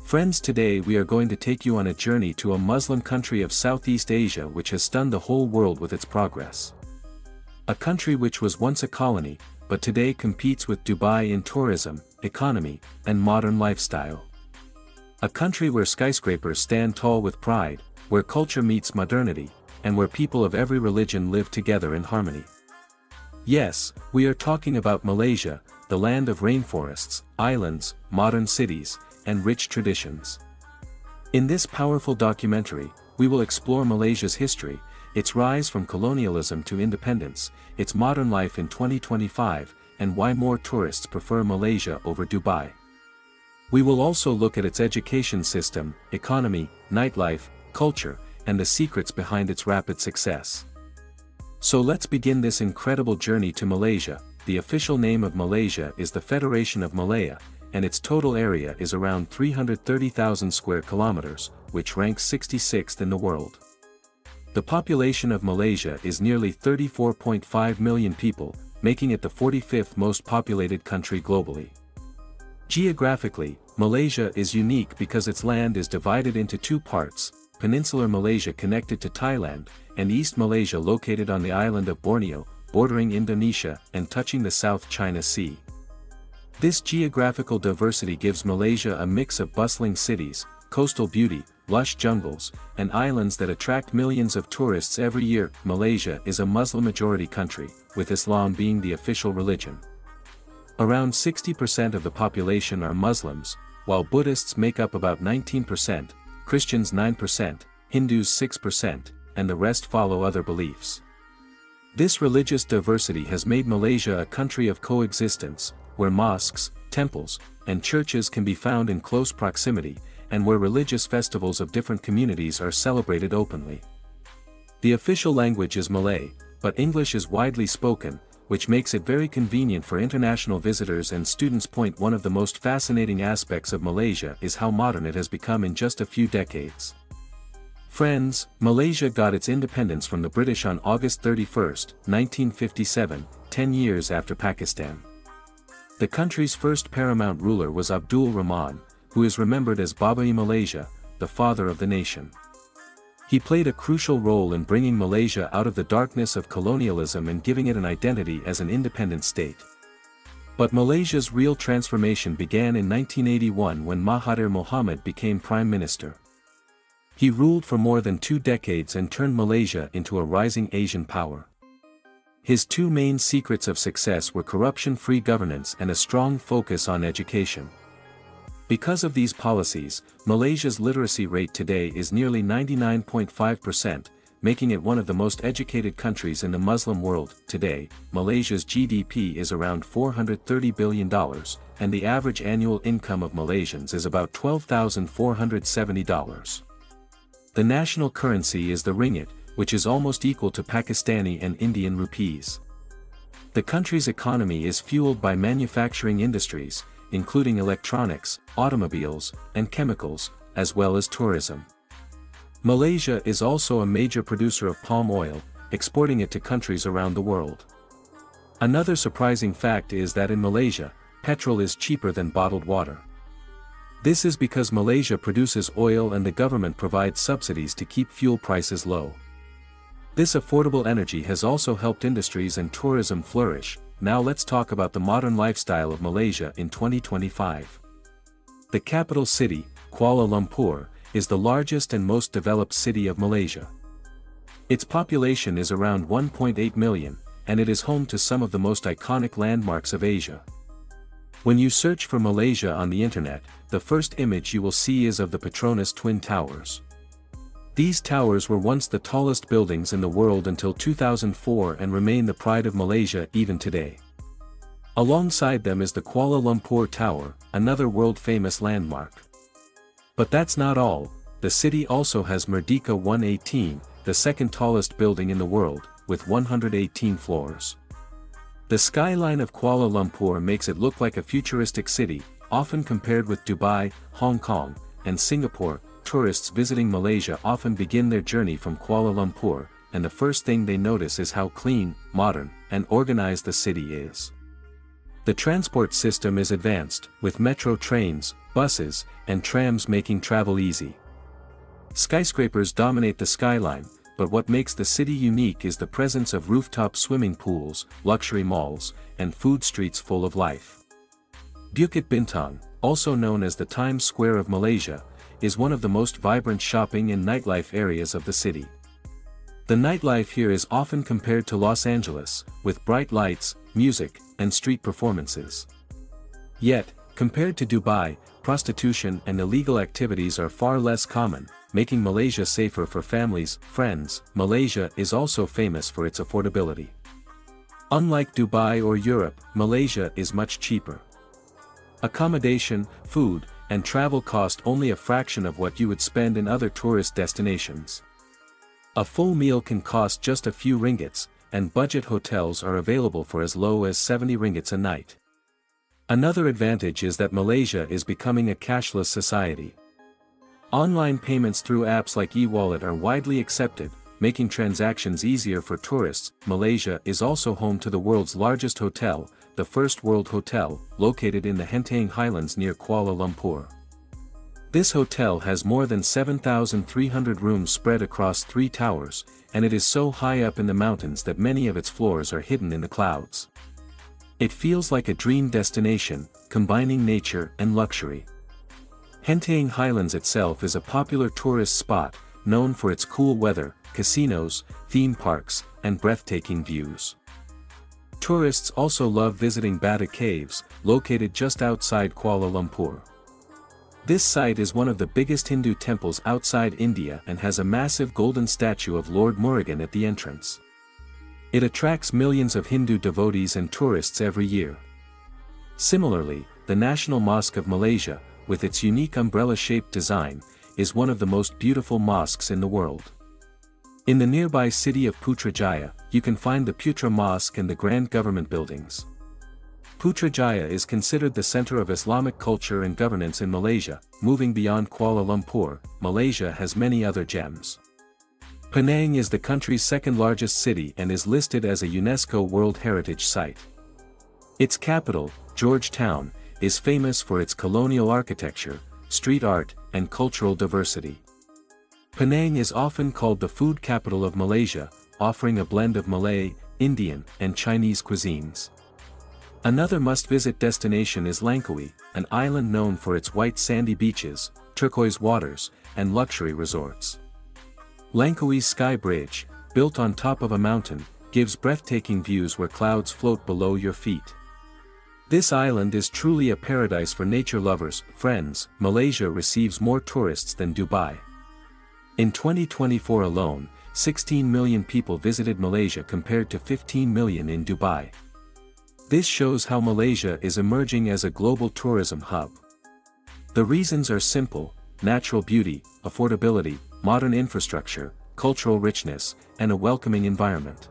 Friends, today we are going to take you on a journey to a Muslim country of Southeast Asia which has stunned the whole world with its progress. A country which was once a colony, but today competes with Dubai in tourism, economy, and modern lifestyle. A country where skyscrapers stand tall with pride, where culture meets modernity, and where people of every religion live together in harmony. Yes, we are talking about Malaysia, the land of rainforests, islands, modern cities, and rich traditions. In this powerful documentary, we will explore Malaysia's history, its rise from colonialism to independence, its modern life in 2025, and why more tourists prefer Malaysia over Dubai. We will also look at its education system, economy, nightlife, culture, and the secrets behind its rapid success. So let's begin this incredible journey to Malaysia. The official name of Malaysia is the Federation of Malaya, and its total area is around 330,000 square kilometers, which ranks 66th in the world. The population of Malaysia is nearly 34.5 million people, making it the 45th most populated country globally. Geographically, Malaysia is unique because its land is divided into two parts: Peninsular Malaysia connected to Thailand, and East Malaysia located on the island of Borneo, bordering Indonesia and touching the South China Sea. This geographical diversity gives Malaysia a mix of bustling cities, coastal beauty, lush jungles, and islands that attract millions of tourists every year. Malaysia is a Muslim-majority country, with Islam being the official religion. Around 60% of the population are Muslims, while Buddhists make up about 19%, Christians 9%, Hindus 6%, and the rest follow other beliefs. This religious diversity has made Malaysia a country of coexistence, where mosques, temples, and churches can be found in close proximity, and where religious festivals of different communities are celebrated openly. The official language is Malay, but English is widely spoken, which makes it very convenient for international visitors and students. One of the most fascinating aspects of Malaysia is how modern it has become in just a few decades. Friends, Malaysia got its independence from the British on August 31, 1957, 10 years after Pakistan. The country's first paramount ruler was Abdul Rahman, who is remembered as Baba-i Malaysia, the father of the nation. He played a crucial role in bringing Malaysia out of the darkness of colonialism and giving it an identity as an independent state. But Malaysia's real transformation began in 1981 when Mahathir Mohamad became Prime Minister. He ruled for more than 2 decades and turned Malaysia into a rising Asian power. His two main secrets of success were corruption-free governance and a strong focus on education. Because of these policies, Malaysia's literacy rate today is nearly 99.5%, making it one of the most educated countries in the Muslim world. Today, Malaysia's GDP is around $430 billion, and the average annual income of Malaysians is about $12,470. The national currency is the ringgit, which is almost equal to Pakistani and Indian rupees. The country's economy is fueled by manufacturing industries, including electronics, automobiles, and chemicals, as well as tourism. Malaysia is also a major producer of palm oil, exporting it to countries around the world. Another surprising fact is that in Malaysia, petrol is cheaper than bottled water. This is because Malaysia produces oil and the government provides subsidies to keep fuel prices low. This affordable energy has also helped industries and tourism flourish. Now let's talk about the modern lifestyle of Malaysia in 2025. The capital city, Kuala Lumpur, is the largest and most developed city of Malaysia. Its population is around 1.8 million, and it is home to some of the most iconic landmarks of Asia. When you search for Malaysia on the internet, the first image you will see is of the Petronas Twin Towers. These towers were once the tallest buildings in the world until 2004 and remain the pride of Malaysia even today. Alongside them is the Kuala Lumpur Tower, another world-famous landmark. But that's not all. The city also has Merdeka 118, the second tallest building in the world, with 118 floors. The skyline of Kuala Lumpur makes it look like a futuristic city, often compared with Dubai, Hong Kong, and Singapore. tourists visiting Malaysia often begin their journey from Kuala Lumpur, and the first thing they notice is how clean, modern, and organized the city is. The transport system is advanced, with metro trains, buses, and trams making travel easy. Skyscrapers dominate the skyline, but what makes the city unique is the presence of rooftop swimming pools, luxury malls, and food streets full of life. Bukit Bintang, also known as the Times Square of Malaysia, is one of the most vibrant shopping and nightlife areas of the city. The nightlife here is often compared to Los Angeles, with bright lights, music, and street performances. Yet, compared to Dubai, prostitution and illegal activities are far less common, making Malaysia safer for families, friends. Malaysia is also famous for its affordability. Unlike Dubai or Europe, Malaysia is much cheaper. Accommodation, food, and travel cost only a fraction of what you would spend in other tourist destinations. A full meal can cost just a few ringgits, and budget hotels are available for as low as 70 ringgits a night. Another advantage is that Malaysia is becoming a cashless society. Online payments through apps like e-wallet are widely accepted, making transactions easier for tourists. Malaysia is also home to the world's largest hotel, the First World Hotel, located in the Cameron Highlands near Kuala Lumpur. This hotel has more than 7,300 rooms spread across 3 towers, and it is so high up in the mountains that many of its floors are hidden in the clouds. It feels like a dream destination, combining nature and luxury. Cameron Highlands itself is a popular tourist spot, known for its cool weather, casinos, theme parks, and breathtaking views. Tourists also love visiting Bata Caves, located just outside Kuala Lumpur. This site is one of the biggest Hindu temples outside India and has a massive golden statue of Lord Murugan at the entrance. It attracts millions of Hindu devotees and tourists every year. Similarly, the National Mosque of Malaysia, with its unique umbrella-shaped design, is one of the most beautiful mosques in the world. In the nearby city of Putrajaya, you can find the Putra Mosque and the Grand Government buildings. Putrajaya is considered the center of Islamic culture and governance in Malaysia. Moving beyond Kuala Lumpur, Malaysia has many other gems. Penang is the country's second-largest city and is listed as a UNESCO World Heritage Site. Its capital, Georgetown, is famous for its colonial architecture, street art, and cultural diversity. Penang is often called the food capital of Malaysia, offering a blend of Malay, Indian, and Chinese cuisines. Another must-visit destination is Langkawi, an island known for its white sandy beaches, turquoise waters, and luxury resorts. Langkawi's Sky Bridge, built on top of a mountain, gives breathtaking views where clouds float below your feet. This island is truly a paradise for nature lovers. Friends, Malaysia receives more tourists than Dubai. In 2024 alone, 16 million people visited Malaysia compared to 15 million in Dubai. This shows how Malaysia is emerging as a global tourism hub. The reasons are simple: natural beauty, affordability, modern infrastructure, cultural richness, and a welcoming environment.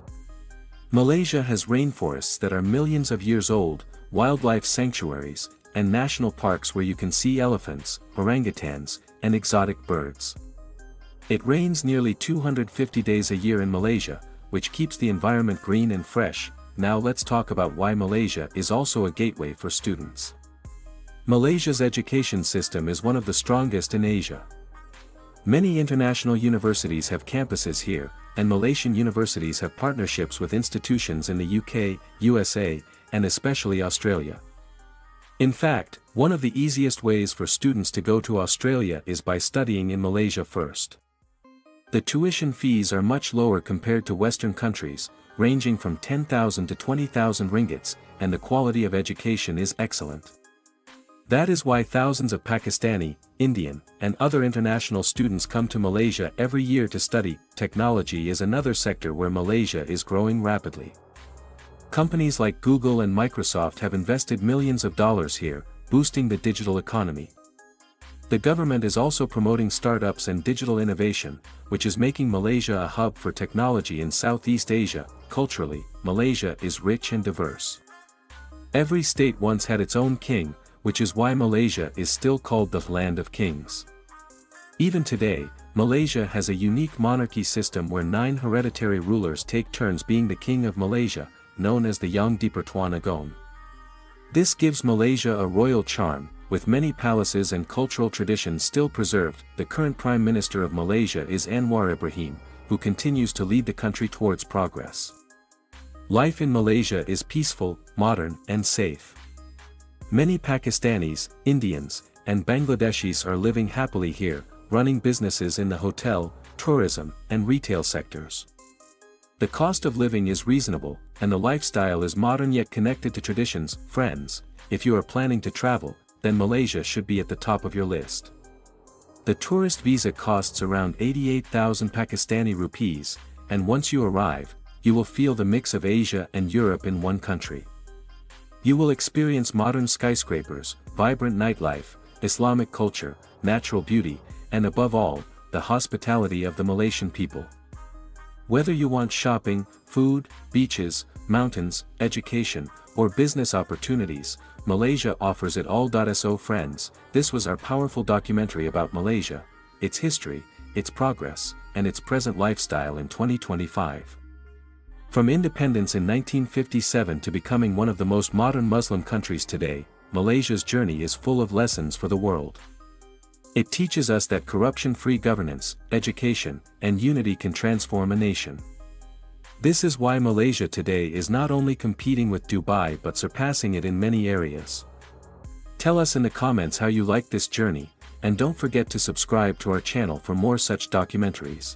Malaysia has rainforests that are millions of years old, wildlife sanctuaries, and national parks where you can see elephants, orangutans, and exotic birds. It rains nearly 250 days a year in Malaysia, which keeps the environment green and fresh. Now let's talk about why Malaysia is also a gateway for students. Malaysia's education system is one of the strongest in Asia. Many international universities have campuses here, and Malaysian universities have partnerships with institutions in the UK, USA, and especially Australia. In fact, one of the easiest ways for students to go to Australia is by studying in Malaysia first. The tuition fees are much lower compared to Western countries, ranging from 10,000 to 20,000 ringgits, and the quality of education is excellent. That is why thousands of Pakistani, Indian, and other international students come to Malaysia every year to study. Technology is another sector where Malaysia is growing rapidly. Companies like Google and Microsoft have invested millions of dollars here, boosting the digital economy. The government is also promoting startups and digital innovation, which is making Malaysia a hub for technology in Southeast Asia. Culturally, Malaysia is rich and diverse. Every state once had its own king, which is why Malaysia is still called the Land of Kings. Even today, Malaysia has a unique monarchy system where 9 hereditary rulers take turns being the King of Malaysia, known as the Yang di-Pertuan Agong. This gives Malaysia a royal charm, with many palaces and cultural traditions still preserved. The current Prime Minister of Malaysia is Anwar Ibrahim, who continues to lead the country towards progress. Life in Malaysia is peaceful, modern, and safe. Many Pakistanis, Indians, and Bangladeshis are living happily here, running businesses in the hotel, tourism, and retail sectors. The cost of living is reasonable, and the lifestyle is modern yet connected to traditions. Friends, if you are planning to travel, then Malaysia should be at the top of your list. The tourist visa costs around 88,000 Pakistani rupees, and once you arrive, you will feel the mix of Asia and Europe in one country. You will experience modern skyscrapers, vibrant nightlife, Islamic culture, natural beauty, and above all, the hospitality of the Malaysian people. Whether you want shopping, food, beaches, mountains, education, or business opportunities, Malaysia offers it all. So friends, this was our powerful documentary about Malaysia, its history, its progress, and its present lifestyle in 2025. From independence in 1957 to becoming one of the most modern Muslim countries today, Malaysia's journey is full of lessons for the world. It teaches us that corruption-free governance, education, and unity can transform a nation. This is why Malaysia today is not only competing with Dubai but surpassing it in many areas. Tell us in the comments how you like this journey, and don't forget to subscribe to our channel for more such documentaries.